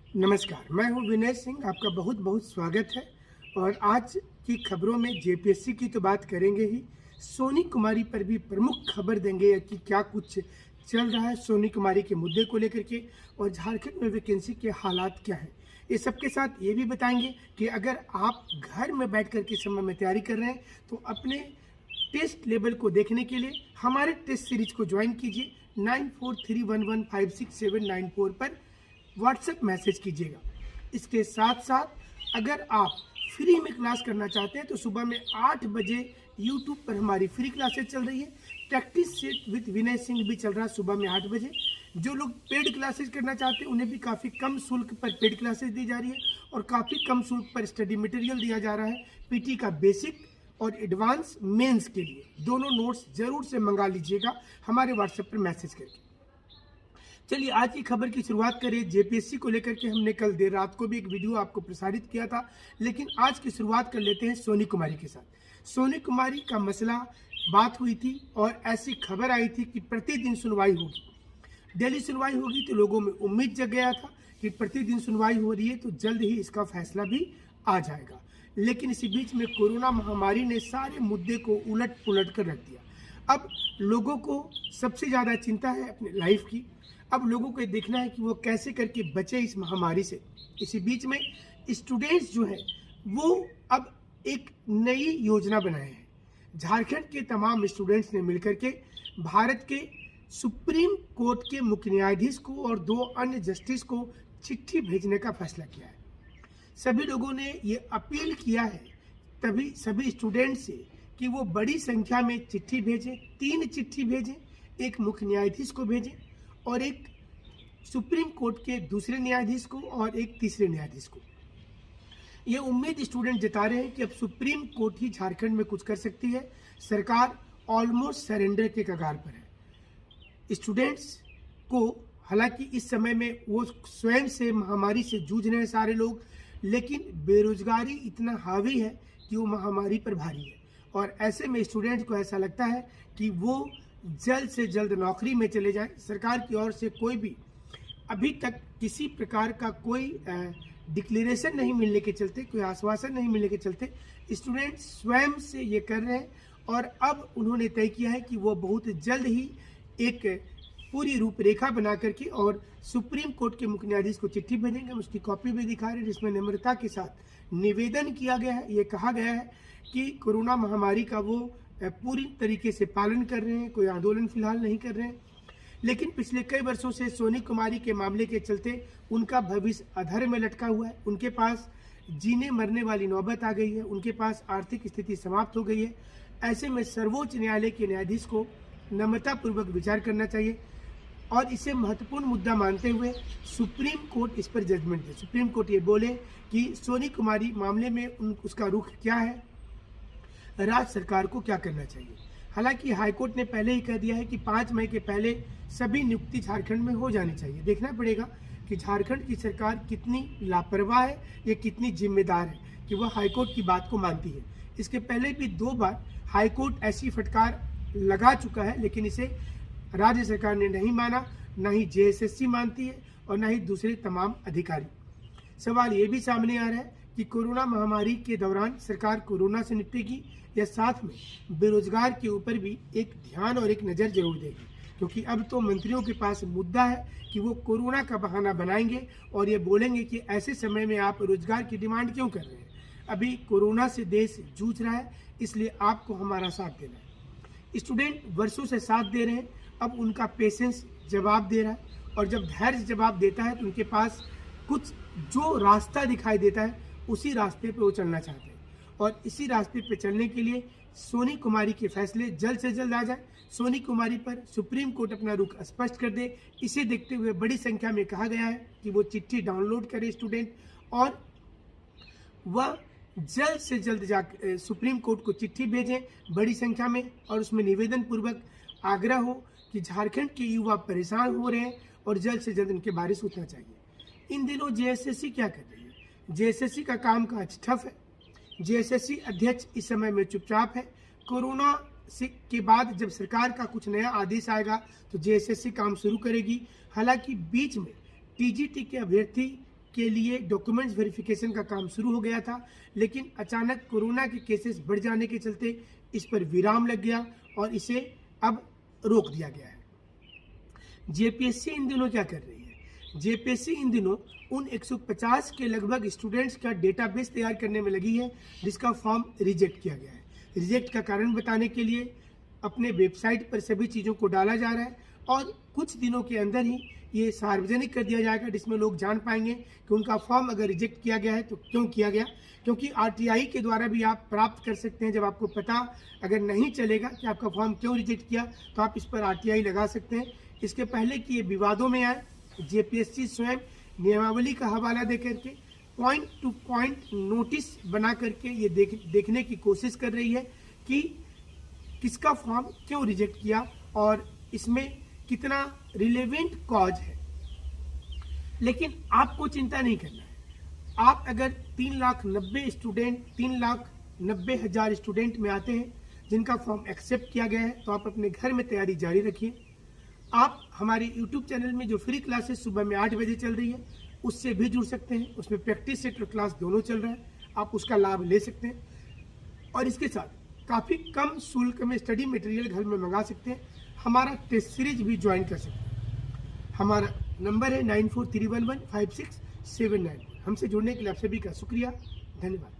नमस्कार, मैं हूं विनय सिंह। आपका बहुत बहुत स्वागत है। और आज की खबरों में जेपीएससी की तो बात करेंगे ही, सोनी कुमारी पर भी प्रमुख खबर देंगे कि क्या कुछ चल रहा है सोनी कुमारी के मुद्दे को लेकर के, और झारखंड में वैकेंसी के हालात क्या हैं। ये सबके साथ ये भी बताएंगे कि अगर आप घर में बैठ कर के समय में तैयारी कर रहे हैं तो अपने टेस्ट लेवल को देखने के लिए हमारे टेस्ट सीरीज को ज्वाइन कीजिए। 9431156794 पर व्हाट्सएप मैसेज कीजिएगा। इसके साथ साथ अगर आप फ्री में क्लास करना चाहते हैं तो सुबह में 8 बजे यूट्यूब पर हमारी फ्री क्लासेज चल रही है। Practice set with Vinay Singh भी चल रहा है सुबह में 8 बजे। जो लोग पेड क्लासेज करना चाहते हैं उन्हें भी काफ़ी कम शुल्क पर पेड क्लासेज दी जा रही है और काफ़ी कम शुल्क पर स्टडी मटेरियल दिया जा रहा है। पीटी का बेसिक और एडवांस मेंस के लिए दोनों नोट्स जरूर से मंगा लीजिएगा हमारे व्हाट्सएप पर मैसेज करके। चलिए आज की खबर की शुरुआत करें। जेपीएससी को लेकर के हमने कल देर रात को भी एक वीडियो आपको प्रसारित किया था, लेकिन आज की शुरुआत कर लेते हैं सोनी कुमारी के साथ। सोनी कुमारी का मसला बात हुई थी और ऐसी खबर आई थी कि प्रतिदिन सुनवाई होगी, डेली सुनवाई होगी। तो लोगों में उम्मीद जग गया था कि प्रतिदिन सुनवाई हो रही है तो जल्द ही इसका फैसला भी आ जाएगा। लेकिन इसी बीच में कोरोना महामारी ने सारे मुद्दे को उलट पुलट कर रख दिया। अब लोगों को सबसे ज़्यादा चिंता है अपने लाइफ की। अब लोगों को देखना है कि वो कैसे करके बचे इस महामारी से। इसी बीच में स्टूडेंट्स जो हैं वो अब एक नई योजना बनाए हैं। झारखंड के तमाम स्टूडेंट्स ने मिलकर के भारत के सुप्रीम कोर्ट के मुख्य न्यायाधीश को और 2 अन्य जस्टिस को चिट्ठी भेजने का फैसला किया है। सभी लोगों ने ये अपील किया है तभी सभी स्टूडेंट से कि वो बड़ी संख्या में चिट्ठी भेजें। 3 चिट्ठी भेजें, एक मुख्य न्यायाधीश को भेजें और एक सुप्रीम कोर्ट के दूसरे न्यायाधीश को और एक तीसरे न्यायाधीश को। ये उम्मीद स्टूडेंट जता रहे हैं कि अब सुप्रीम कोर्ट ही झारखंड में कुछ कर सकती है। सरकार ऑलमोस्ट सरेंडर के कगार पर है। स्टूडेंट्स को हालांकि इस समय में वो स्वयं से महामारी से जूझ रहे हैं सारे लोग, लेकिन बेरोजगारी इतना हावी है कि वो महामारी पर भारी है। और ऐसे में स्टूडेंट्स को ऐसा लगता है कि वो जल्द से जल्द नौकरी में चले जाएं। सरकार की ओर से कोई भी अभी तक किसी प्रकार का कोई डिक्लेरेशन नहीं मिलने के चलते, कोई आश्वासन नहीं मिलने के चलते स्टूडेंट्स स्वयं से ये कर रहे हैं। और अब उन्होंने तय किया है कि वो बहुत जल्द ही एक पूरी रूपरेखा बना करके और सुप्रीम कोर्ट के मुख्य न्यायाधीश को चिट्ठी भेजेंगे। उसकी कॉपी भी दिखा रहे हैं जिसमें नम्रता के साथ निवेदन किया गया है। ये कहा गया है कि कोरोना महामारी का वो पूरी तरीके से पालन कर रहे हैं, कोई आंदोलन फिलहाल नहीं कर रहे हैं। लेकिन पिछले कई वर्षों से सोनी कुमारी के मामले के चलते उनका भविष्य अधर में लटका हुआ है। उनके पास जीने मरने वाली नौबत आ गई है, उनके पास आर्थिक स्थिति समाप्त हो गई है। ऐसे में सर्वोच्च न्यायालय के न्यायाधीश को नम्रतापूर्वक विचार करना चाहिए और इसे महत्वपूर्ण मुद्दा मानते हुए सुप्रीम कोर्ट इस पर जजमेंट दे। सुप्रीम कोर्ट ये बोले कि सोनी कुमारी मामले में उसका रुख क्या है, राज्य सरकार को क्या करना चाहिए। हालांकि हाईकोर्ट ने पहले ही कह दिया है कि 5 मई के पहले सभी नियुक्ति झारखंड में हो जानी चाहिए। देखना पड़ेगा कि झारखंड की सरकार कितनी लापरवाह है या कितनी जिम्मेदार है कि वह हाईकोर्ट की बात को मानती है। इसके पहले भी 2 बार हाईकोर्ट ऐसी फटकार लगा चुका है, लेकिन इसे राज्य सरकार ने नहीं माना, ना ही जेएसएससी मानती है और ना ही दूसरे तमाम अधिकारी। सवाल ये भी सामने आ रहा है कि कोरोना महामारी के दौरान सरकार कोरोना से निपटेगी या साथ में बेरोजगार के ऊपर भी एक ध्यान और एक नज़र जरूर देगी, क्योंकि अब तो मंत्रियों के पास मुद्दा है कि वो कोरोना का बहाना बनाएंगे और ये बोलेंगे कि ऐसे समय में आप रोजगार की डिमांड क्यों कर रहे हैं। अभी कोरोना से देश जूझ रहा है, इसलिए आपको हमारा साथ देना है। स्टूडेंट वर्षों से साथ दे रहे हैं, अब उनका पेशेंस जवाब दे रहा है और जब धैर्य जवाब देता है तो उनके पास कुछ जो रास्ता दिखाई देता है उसी रास्ते पे वो चलना चाहते हैं। और इसी रास्ते पे चलने के लिए सोनी कुमारी के फैसले जल्द से जल्द आ जाए, सोनी कुमारी पर सुप्रीम कोर्ट अपना रुख स्पष्ट कर दे। इसे देखते हुए बड़ी संख्या में कहा गया है कि वो चिट्ठी डाउनलोड करे स्टूडेंट और वह जल्द से जल्द जा सुप्रीम कोर्ट को चिट्ठी भेजें बड़ी संख्या में और उसमें निवेदन पूर्वक आग्रह हो कि झारखंड के युवा परेशान हो रहे हैं और जल्द से जल्द उनके बारे सोचना चाहिए। इन दिनों जेएसएससी क्या कर रही है? जेएसएससी का काम काज ठप है। जेएसएससी अध्यक्ष इस समय में चुपचाप है। कोरोना के बाद जब सरकार का कुछ नया आदेश आएगा तो जेएसएससी काम शुरू करेगी। हालांकि बीच में टीजीटी के अभ्यर्थी के लिए डॉक्यूमेंट्स वेरिफिकेशन का काम शुरू हो गया था, लेकिन अचानक कोरोना के केसेस बढ़ जाने के चलते इस पर विराम लग गया और इसे अब रोक दिया गया है। जेपीएससी इन दिनों क्या कर रही है? जेपीएससी इन दिनों उन 150 के लगभग स्टूडेंट्स का डेटाबेस तैयार करने में लगी है जिसका फॉर्म रिजेक्ट किया गया है। रिजेक्ट का कारण बताने के लिए अपने वेबसाइट पर सभी चीज़ों को डाला जा रहा है और कुछ दिनों के अंदर ही ये सार्वजनिक कर दिया जाएगा, जिसमें लोग जान पाएंगे कि उनका फॉर्म अगर रिजेक्ट किया गया है तो क्यों किया गया। क्योंकि आरटीआई के द्वारा भी आप प्राप्त कर सकते हैं, जब आपको पता अगर नहीं चलेगा कि आपका फॉर्म क्यों रिजेक्ट किया तो आप इस पर आरटीआई लगा सकते हैं। इसके पहले कि ये विवादों में आए, जेपीएससी स्वयं नियमावली का हवाला दे करके पॉइंट टू पॉइंट नोटिस बना करके ये देखने की कोशिश कर रही है कि किसका फॉर्म क्यों रिजेक्ट किया और इसमें कितना रिलेवेंट कॉज है। लेकिन आपको चिंता नहीं करना है। आप अगर 3,90,000 स्टूडेंट में आते हैं जिनका फॉर्म एक्सेप्ट किया गया है तो आप अपने घर में तैयारी जारी रखिए। आप हमारे YouTube चैनल में जो फ्री क्लासेस सुबह में 8 बजे चल रही है उससे भी जुड़ सकते हैं। उसमें प्रैक्टिस सेट और क्लास दोनों चल रहा है, आप उसका लाभ ले सकते हैं और इसके साथ काफ़ी कम शुल्क में स्टडी मटेरियल घर में मंगा सकते हैं। हमारा टेस्ट सीरीज भी ज्वाइन कर सकते हैं। हमारा नंबर है 9431156791। हमसे जुड़ने के लिए आप सभी का शुक्रिया, धन्यवाद।